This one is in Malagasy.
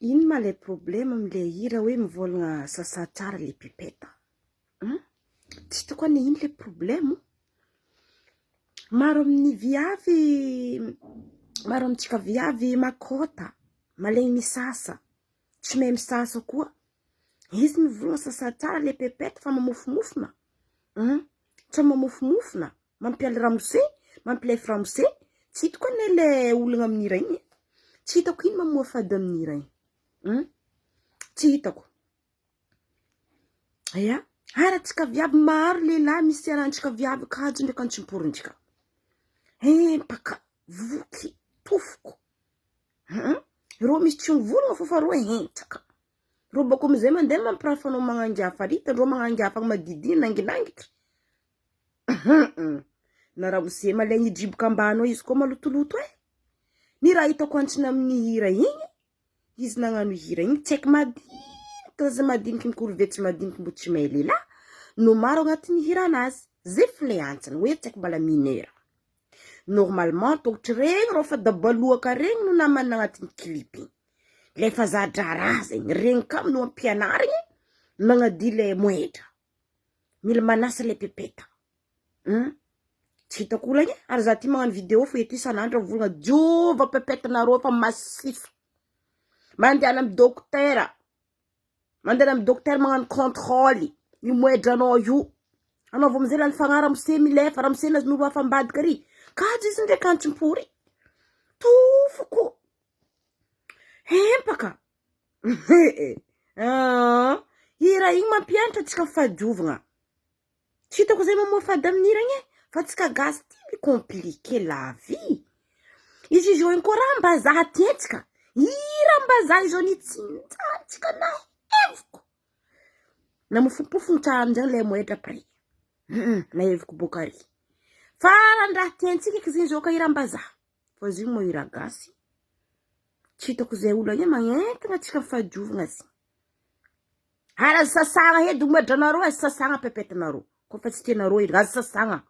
Ino ma le problème am'le hira hoe mivolagna sasa tsara le pipeta? Tsy hitako any ino le problème? Maro amin'ny viavy, maro amintsika viavy makôta, malegny misasa, tsy mahay misasa koa. Izy mivolagna sasa tsara le pipeta fa mamofomofona. Tsy mamofomofona, mampiala ramose, mampilefy ramose. Tsy hitako ane le olagna amin'ny regny. Tsy hitako ino mamoa fady amin'ny regny. Tsy hitako. Aya, aratsika viavy maro lehilahy misy arantsika viavy kajo ndraiky antsimporontsika. Mpaka voky tofoko. Ro misy tsy mivolagna fa ro hentaka. Ro bako amizay mandeha mampirafanao magnangiafa rita, ro magnangiafa madidina nanginangitra. Na ramose malegny idriboka ambany izy koa malotoloto Ni raha hitako antsina amin'ny hira igny, izy nagnano hira igny, tsy haiko madinika za madiniky mikorivetsy madiniky mbo tsy mahay lehilahy, no maro agnatin'ny hiranazy. Zay fle antsina, hoe tsy haiko bala minera. Normalement, tokotry regny rô fa dabalohaka regny no namana agnatin'ny klipy. Le fa zadrara zegny, regny kam no ampianarigny, magnadi le moedra. Mila manasa le pipeta. Tsy hitako olagny, ary za ty magnano vidéo fa ety isan'andro volagna diova pepetanarô fa masifo. Mandeha amin'ny dokotera. Mandeha amin'ny dokotera magnano contrôle. Io moedranao io. Anao vao amizay lany fagnara ramose milefa, ramose nazy afambadika ry. Kajo izy ndraiky antsimpory. Tofoko. Hempaka. Hira igny mampianatra tsika fadiovagna. Tsy hitako zay mamoa fady amin'ny hira igny. Fa tsika gasy ty compliqué la vie. Izy izy io koa tietsika. Hira mbazaha izo ni tsika na heviko. Na mofopofony tsara zany le moedra pre. Na heviko boka ry. Farany raha tiantsika izy zao ka hira mbazaha. Fa izy mo hira gasy. Tsy hitako zay olo igny magnentana tsika fadiovagna si. Ara sasagna edy moedranarô, sasagna pepetanarô. Ko fa tsy tianarô edy, azo sasagna.